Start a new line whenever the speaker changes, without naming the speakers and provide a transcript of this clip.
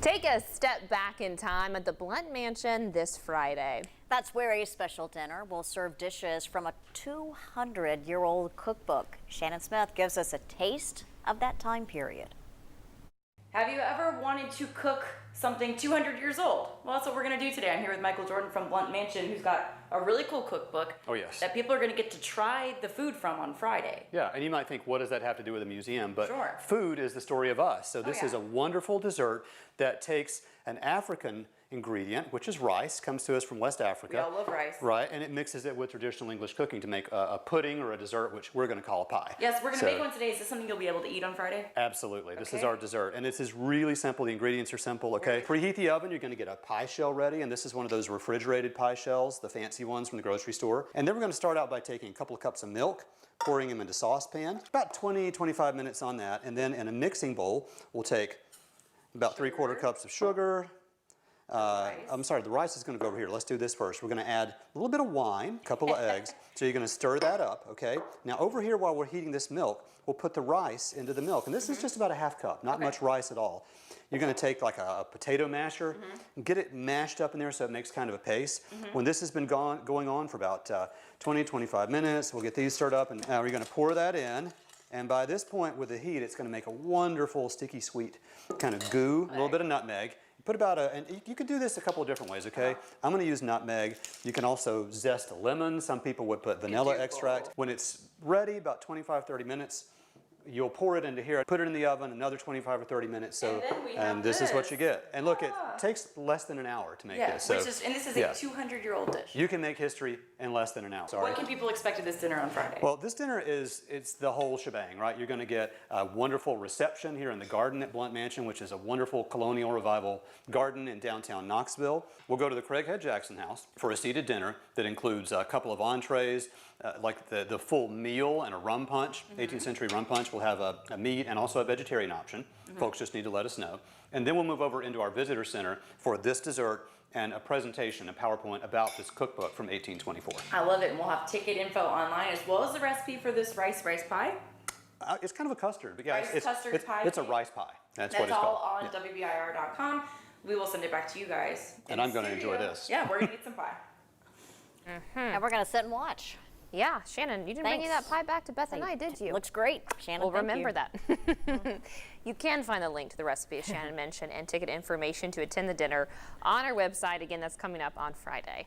Take a step back in time at the Blount Mansion this Friday.
That's where a special dinner will serve dishes from a 200-year-old cookbook. Shannon Smith gives us a taste of that time period.
Have you ever wanted to cook something 200 years old? Well, that's what we're going to do today. I'm here with Michael Jordan from Blount Mansion, who's got a really cool cookbook.
Oh, yes.
That people are going to get to try the food from on Friday.
Yeah, and you might think, what does that have to do with a museum? But
Sure.
Food is the story of us. So this
yeah.
is a wonderful dessert that takes an African ingredient, which is rice, comes to us from West Africa.
We all love rice.
Right, and it mixes it with traditional English cooking to make a pudding or a dessert, which we're going to call a pie.
Yes, we're going to make one today. Is this something you'll be able to eat on Friday?
Absolutely. This is
Okay.
our dessert, and this is really simple. The ingredients are simple, okay? Preheat the oven. You're going to get a pie shell ready, and this is one of those refrigerated pie shells, the fancy ones from the grocery store. And then we're going to start out by taking a couple of cups of milk, pouring them into saucepan, about 20-25 minutes on that, and then in a mixing bowl, we'll take about 3/4 cups of sugar. I'm sorry, the rice is going to go over here. Let's do this first. We're going to add a little bit of wine, a couple of eggs. So you're going to stir that up, okay? Now over here, while we're heating this milk, we'll put the rice into the milk. And this is just about a half cup, not much rice at all. You're going to take like a potato masher and get it mashed up in there so it makes kind of a paste. When this has been going on for about 20-25 minutes, we'll get these stirred up, and now we're going to pour that in. And by this point, with the heat, it's going to make a wonderful, sticky, sweet kind of goo, a little bit of nutmeg. Put about and you can do this a couple of different ways, okay? I'm going to use nutmeg. You can also zest a lemon. Some people would put vanilla extract. When it's ready, about 25-30 minutes, you'll pour it into here, put it in the oven another 25 or 30 minutes. So, and this is what you get. And look, it takes less than an hour to make this. So,
and this is a 200-year-old dish.
You can make history in less than an hour.
What can people expect at this dinner on Friday?
Well, this dinner it's the whole shebang, right? You're going to get a wonderful reception here in the garden at Blount Mansion, which is a wonderful colonial revival garden in downtown Knoxville. We'll go to the Craig Head Jackson house for a seated dinner that includes a couple of entrees, like the full meal and a rum punch, 18th century rum punch. We'll have a meat and also a vegetarian option. Folks just need to let us know. And then we'll move over into our visitor center for this dessert and a presentation, a PowerPoint about this cookbook from 1824.
I love it, and we'll have ticket info online as well as the recipe for this rice pie.
It's kind of a custard, but yeah,
Custard pie.
it's a rice pie. That's what it's
all
called.
on WBIR.com. We will send it back to you guys.
And I'm going to enjoy this.
Yeah, we're going to eat some pie.
And we're going to sit and watch.
Yeah, Shannon, you didn't bring any of that pie back to Beth and I, did you?
Looks great, Shannon.
We'll remember that. You can find the link to the recipe, as Shannon mentioned, and ticket information to attend the dinner on our website. Again, that's coming up on Friday.